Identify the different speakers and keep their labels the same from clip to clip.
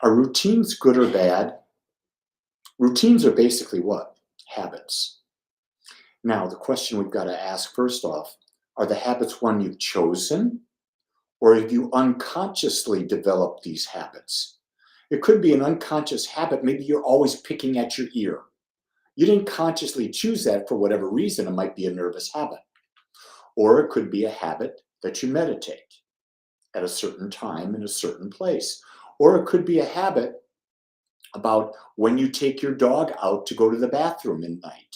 Speaker 1: Are routines good or bad? Routines are basically what? Habits. Now, the question we've got to ask first off, are the habits one you've chosen, or have you unconsciously developed these habits? It could be an unconscious habit. Maybe you're always picking at your ear. You didn't consciously choose that for whatever reason. It might be a nervous habit. Or it could be a habit that you meditate at a certain time in a certain place. Or it could be a habit about when you take your dog out to go to the bathroom at night,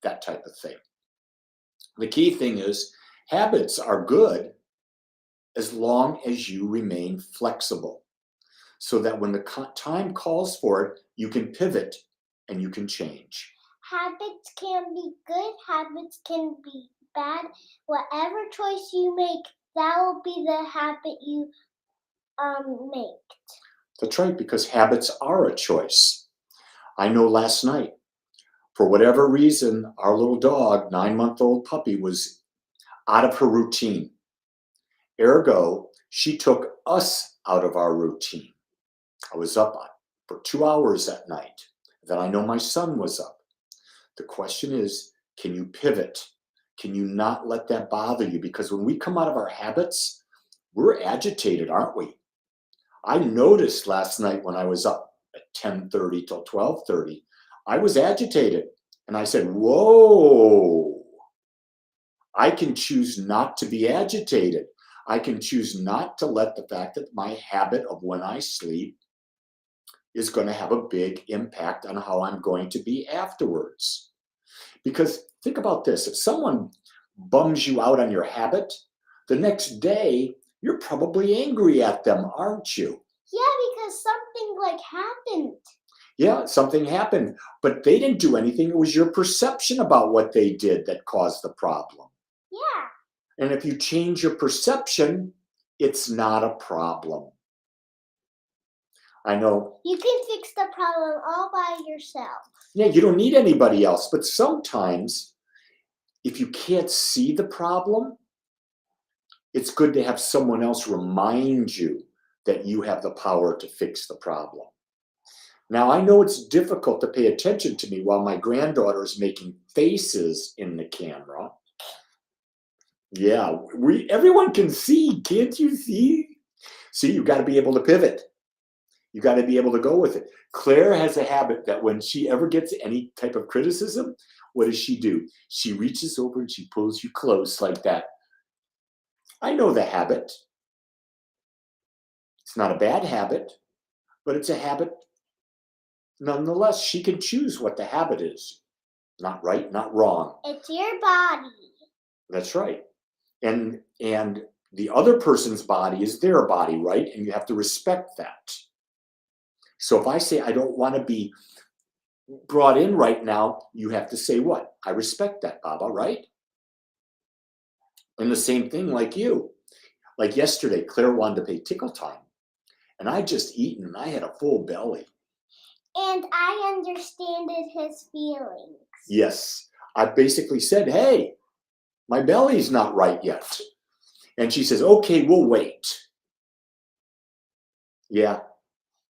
Speaker 1: that type of thing. The key thing is habits are good as long as you remain flexible so that when the time calls for it, you can pivot and you can change.
Speaker 2: Habits can be good, habits can be bad. Whatever choice you make, that will be the habit you make.
Speaker 1: That's right, because habits are a choice. I know last night, for whatever reason, our little dog, 9-month-old puppy, was out of her routine. Ergo, she took us out of our routine. I was up for 2 hours at night. Then I know my son was up. The question is, can you pivot? Can you not let that bother you? Because when we come out of our habits, we're agitated, aren't we? I noticed last night when I was up at 10:30 till 12:30, I was agitated. And I said, whoa, I can choose not to be agitated. I can choose not to let the fact that my habit of when I sleep is going to have a big impact on how I'm going to be afterwards. Because think about this, if someone bums you out on your habit, the next day you're probably angry at them, aren't you?
Speaker 2: Yeah, because something happened.
Speaker 1: Yeah, something happened, but they didn't do anything. It was your perception about what they did that caused the problem.
Speaker 2: Yeah.
Speaker 1: And if you change your perception, it's not a problem. I know.
Speaker 2: You can fix the problem all by yourself.
Speaker 1: Yeah, you don't need anybody else. But sometimes, if you can't see the problem, it's good to have someone else remind you that you have the power to fix the problem. Now, I know it's difficult to pay attention to me while my granddaughter is making faces in the camera. Yeah, everyone can see. Can't you see? See, you got to be able to pivot. You got to be able to go with it. Claire has a habit that when she ever gets any type of criticism, what does she do? She reaches over and she pulls you close like that. I know the habit. It's not a bad habit, but it's a habit. Nonetheless, she can choose what the habit is. Not right, not wrong.
Speaker 2: It's your body.
Speaker 1: That's right. And the other person's body is their body, right? And you have to respect that. So if I say I don't want to be brought in right now, you have to say what? I respect that, Baba, right? And the same thing like you. Like yesterday, Claire wanted to play tickle time. And I just eaten and I had a full belly.
Speaker 2: And I understood his feelings.
Speaker 1: Yes. I basically said, hey, my belly's not right yet. And she says, okay, we'll wait. Yeah.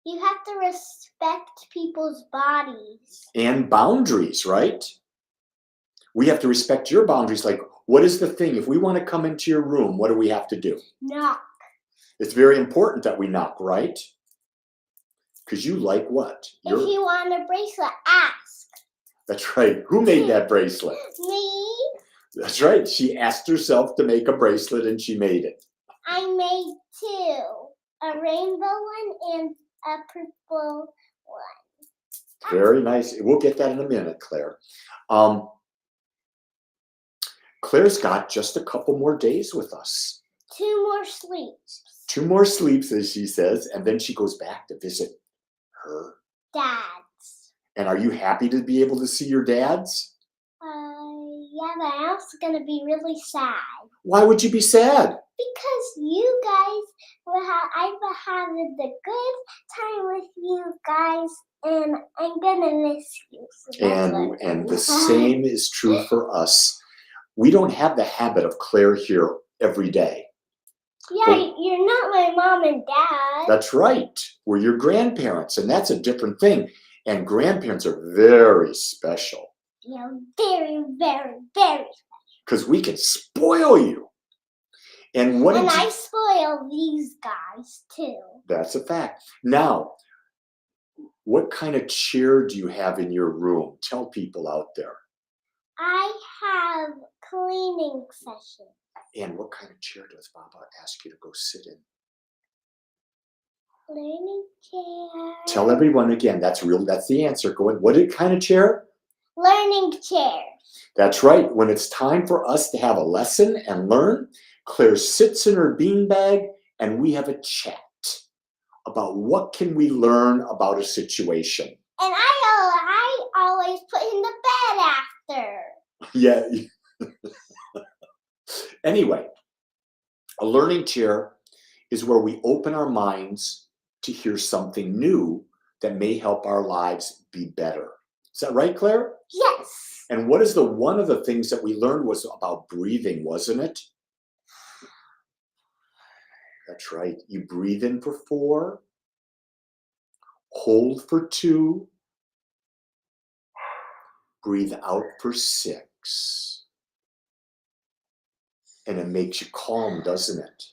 Speaker 2: You have to respect people's bodies.
Speaker 1: And boundaries, right? We have to respect your boundaries. Like, what is the thing? If we want to come into your room, what do we have to do?
Speaker 2: Knock.
Speaker 1: It's very important that we knock, right? Because you like what?
Speaker 2: If you want a bracelet, ask.
Speaker 1: That's right. Who made that bracelet?
Speaker 2: Me.
Speaker 1: That's right. She asked herself to make a bracelet and she made it.
Speaker 2: I made two. A rainbow one and a purple one.
Speaker 1: Very nice. We'll get that in a minute, Claire. Claire's got just a couple more days with us.
Speaker 2: 2 more sleeps.
Speaker 1: 2 more sleeps, as she says, and then she goes back to visit her
Speaker 2: dads.
Speaker 1: And are you happy to be able to see your dads?
Speaker 2: Yeah, but I'm also going to be really sad.
Speaker 1: Why would you be sad?
Speaker 2: Because you guys I've been having the good time with you guys, and I'm going to miss you. So
Speaker 1: and the same is true for us. We don't have the habit of Claire here every day.
Speaker 2: Yeah, you're not my mom and dad.
Speaker 1: That's right. We're your grandparents, and that's a different thing. And grandparents are very special.
Speaker 2: Yeah, very, very, very.
Speaker 1: Because we can spoil you. And what?
Speaker 2: And I spoil these guys too.
Speaker 1: That's a fact. Now, what kind of chair do you have in your room? Tell people out there.
Speaker 2: I have cleaning session.
Speaker 1: And what kind of chair does Baba ask you to go sit in?
Speaker 2: Learning chair.
Speaker 1: Tell everyone again. That's the answer. Go in. What kind of chair?
Speaker 2: Learning chair.
Speaker 1: That's right. When it's time for us to have a lesson and learn, Claire sits in her beanbag and we have a chat about what can we learn about a situation.
Speaker 2: And I always put in the bed after.
Speaker 1: Yeah. Anyway, a learning chair is where we open our minds to hear something new that may help our lives be better. Is that right, Claire?
Speaker 2: Yes.
Speaker 1: And what is one of the things that we learned was about breathing, wasn't it? That's right. You breathe in for 4, hold for 2, breathe out for 6. And it makes you calm, doesn't it?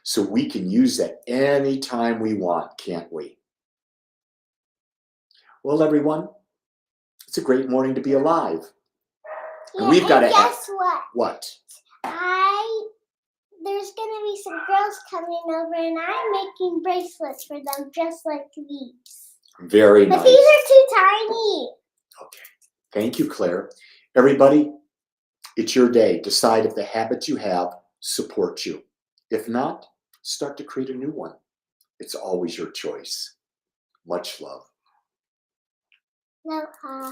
Speaker 1: So we can use that anytime we want, can't we? Well, everyone, it's a great morning to be alive.
Speaker 2: Yeah,
Speaker 1: We've got to
Speaker 2: guess what?
Speaker 1: What?
Speaker 2: There's gonna be some girls coming over, and I'm making bracelets for them, just like these.
Speaker 1: Very nice.
Speaker 2: But these are too tiny.
Speaker 1: Okay. Thank you, Claire. Everybody, it's your day. Decide if the habits you have support you. If not, start to create a new one. It's always your choice. Much love.
Speaker 2: Aloha.